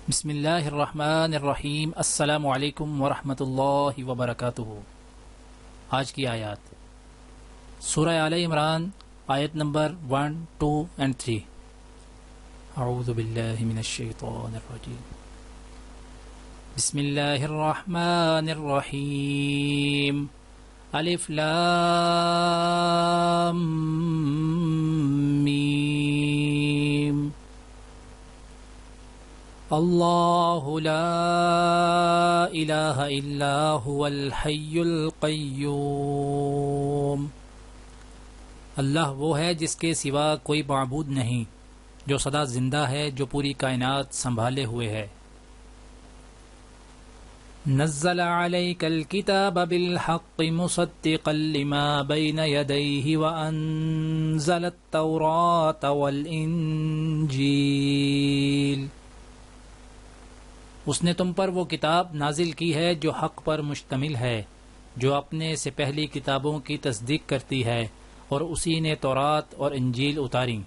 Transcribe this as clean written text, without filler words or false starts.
بسم اللہ الرحمن الرحیم۔ السلام علیکم ورحمۃ اللہ وبرکاتہ۔ آج کی آیات سورہ آل عمران آیت نمبر 1، 2 and 3۔ اعوذ باللہ من الشیطان الرجیم۔ بسم اللہ الرحمن الرحیم۔ الف لام میم۔ اللہ لا الہ الا هو الحی القیوم۔ اللہ وہ ہے جس کے سوا کوئی معبود نہیں، جو سدا زندہ ہے، جو پوری کائنات سنبھالے ہوئے ہے۔ نزل علیک الکتاب بالحق مصدقا لما بین یدیہ وانزل التوراۃ والانجیل۔ اس نے تم پر وہ کتاب نازل کی ہے جو حق پر مشتمل ہے، جو اپنے سے پہلی کتابوں کی تصدیق کرتی ہے، اور اسی نے تورات اور انجیل اتاری۔